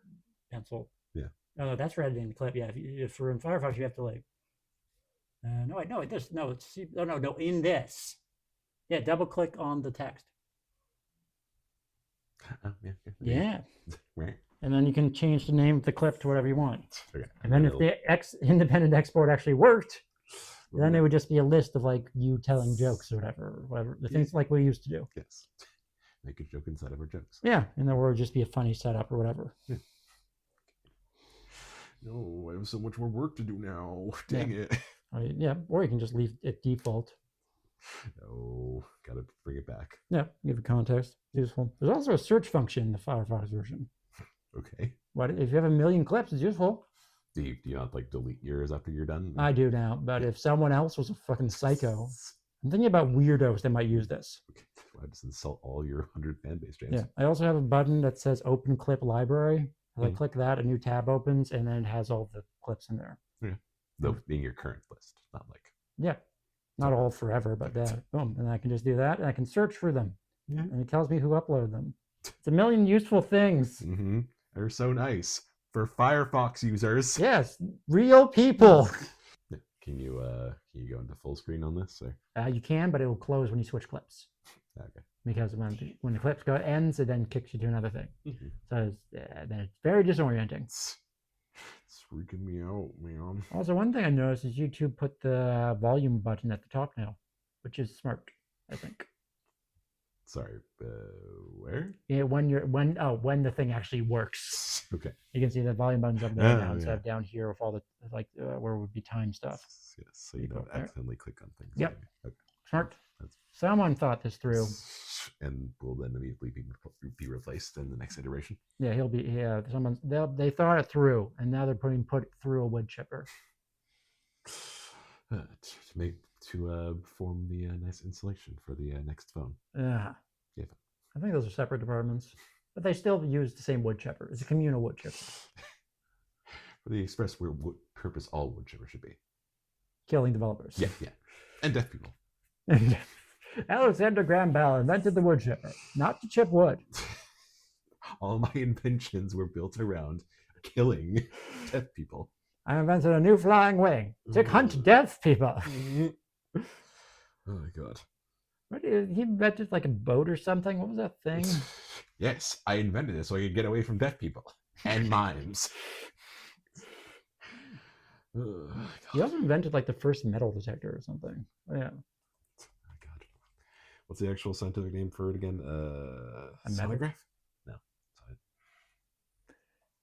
pencil. Yeah. Oh no, that's for editing the clip. Yeah, if you're in Firefox you have to in this. Yeah, double click on the text. Yeah. And then you can change the name of the clip to whatever you want. Okay. And then if the independent export actually worked, then it would just be a list of like you telling jokes or whatever. The things like we used to do. Yes. Make a joke inside of our jokes. Yeah, and then would just be a funny setup or whatever. Yeah. No, I have so much more work to do now. Dang it. Yeah, or you can just leave it default. No, gotta bring it back. Yeah, give it context. Useful. There's also a search function in the Firefox version. Okay. What if you have a million clips? It's useful. Do you not like delete yours after you're done? I do now, but if someone else was a fucking psycho, I'm thinking about weirdos that might use this. Okay. I just insult all your 100 fan base, James. Yeah, I also have a button that says Open Clip Library. As I click that, a new tab opens, and then it has all the clips in there. Yeah, though being your current list, not like. Yeah, not all forever, but boom, and I can just do that, and I can search for them, and it tells me who uploaded them. It's a million useful things. Mm-hmm. They're so nice for Firefox users. Yes, real people. Can you go into full screen on this? Or? You can, but it will close when you switch clips. Okay. Because when the clips ends, it then kicks you to another thing. Mm-hmm. So then it's very disorienting. It's freaking me out, man. Also, one thing I noticed is YouTube put the volume button at the top now, which is smart, I think. Sorry, where? Yeah, when the thing actually works. Okay. You can see the volume button's up there now instead of down here with all the where would be time stuff. Yes, so you don't accidentally click on things. Yep. Okay. Smart. Someone thought this through. And will then immediately be replaced in the next iteration. Yeah, he'll be. Yeah, they thought it through, and now they're put it through a wood chipper. To form the nice insulation for the next phone. Yeah. I think those are separate departments, but they still use the same wood chipper. It's a communal wood chipper. For the express purpose all wood chipper should be. Killing developers. Yeah. And deaf people. Alexander Graham Bell invented the wood chipper, not to chip wood. All my inventions were built around killing deaf people. I invented a new flying wing to hunt deaf people. Oh my god. What, he invented like a boat or something? What was that thing? Yes, I invented it so I could get away from deaf people and mimes. He also invented like the first metal detector or something. Oh, yeah. Oh god. What's the actual scientific name for it again? Sonograph? No.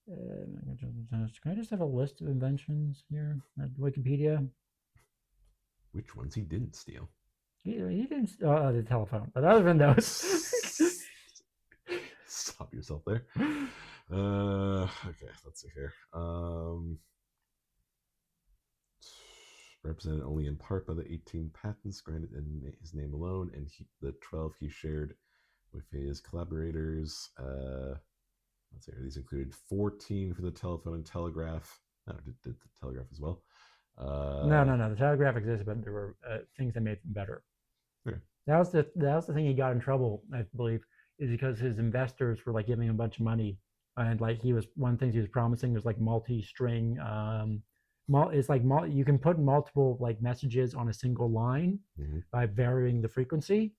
Can I just have a list of inventions here at Wikipedia? which ones he didn't steal. He didn't the telephone, but other than those. Stop yourself there. Okay, let's see here. Represented only in part by the 18 patents granted in his name alone, and the 12 he shared with his collaborators. Let's see here. These included 14 for the telephone and telegraph. No, did the telegraph as well. No. The telegraph existed, but there were things that made them better. Okay. That was the thing he got in trouble, I believe, is because his investors were like giving him a bunch of money, and like one of the things he was promising was like multi-string. It's like you can put multiple like messages on a single line by varying the frequency.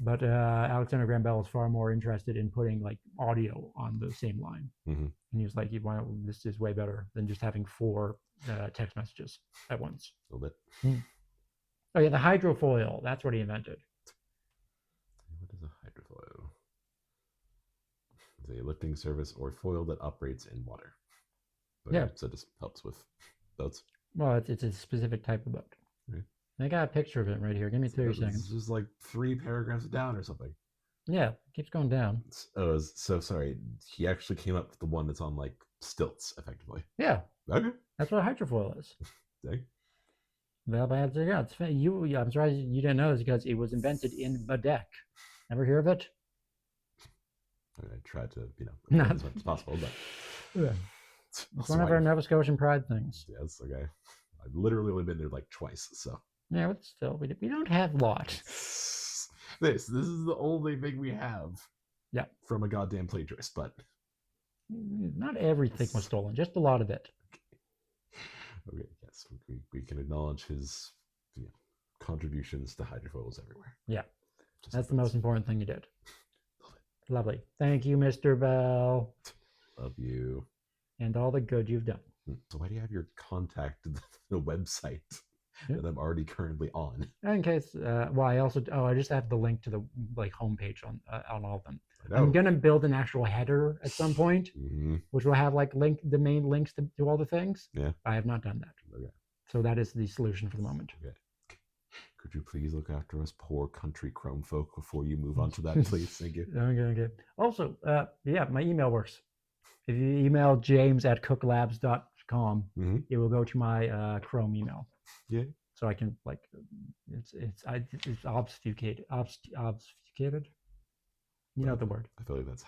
But Alexander Graham Bell is far more interested in putting like audio on the same line, and he was like, "This is way better than just having 4 text messages at once." A little bit. Oh yeah, the hydrofoil. That's what he invented. What is a hydrofoil? It's a lifting service or foil that operates in water. Okay, yeah. So it just helps with boats. Well, it's a specific type of boat. Okay. I got a picture of it right here. Give me 30 seconds. This is like 3 paragraphs down or something. Yeah, it keeps going down. Oh, so sorry. He actually came up with the one that's on like stilts, effectively. Yeah. Okay. That's what a hydrofoil is. Okay. Well, I'm surprised you didn't know this because it was invented in Badek. Ever hear of it? I tried to, as much as possible, but yeah. It's one of our Nova Scotian pride things. Yes, okay. I've literally only been there like twice, so. Yeah, but still, we don't have a lot. This is the only thing we have. Yeah. From a goddamn plagiarist, but. Not everything was stolen, just a lot of it. Okay, yes, we can acknowledge his contributions to hydrofoils everywhere. Yeah, that's the most important thing you did. Lovely. Thank you, Mr. Bell. Love you. And all the good you've done. So why do you have your contact the website that I'm already currently on? In case, I just have the link to the homepage on all of them. I'm gonna build an actual header at some point, which will have the main links to all the things. Yeah. I have not done that. Okay. So that is the solution for the moment. Okay. Could you please look after us poor country Chrome folk before you move on to that, please? Thank you. Okay. Also, my email works. If you email james@cooklabs.com, it will go to my Chrome email. Yeah. So I can it's obfuscated. Obfuscated. You know the word. I feel like that's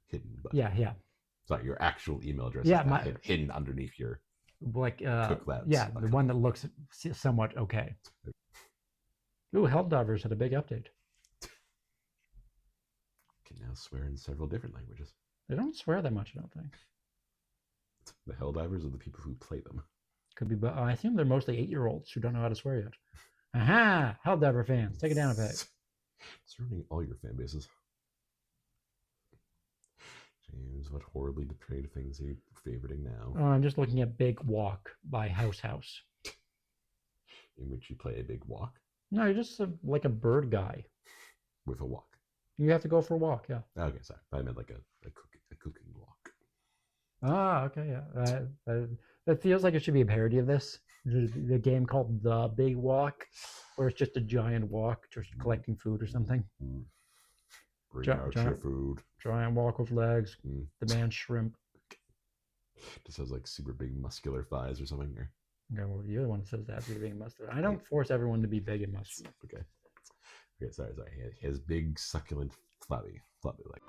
hidden. But yeah. Sorry, your actual email address is hidden underneath your Cook Labs. Yeah, the one that looks somewhat okay. Ooh, Helldivers had a big update. Can now swear in several different languages. They don't swear that much, I don't think. The Helldivers are the people who play them. Could be, but I assume they're mostly 8-year-olds who don't know how to swear yet. Aha! Helldiver fans, take it down a peg. It's ruining all your fan bases. James, what horribly depraved things are you favoriting now? Oh, I'm just looking at Big Walk by House. In which you play a big walk? No, you're just like a bird guy. With a walk? You have to go for a walk, yeah. Okay, sorry. I meant like a cooking walk. Ah, okay, yeah. That feels like it should be a parody of this. The game called The Big Walk, where it's just a giant walk, just collecting food or something. Bring out your food. Giant walk with legs. The man shrimp. Just has like super big muscular thighs or something. Okay, well, you're the one that says that you're big and muscular. I don't force everyone to be big and muscular. Okay, sorry. He has big, succulent, flabby leg.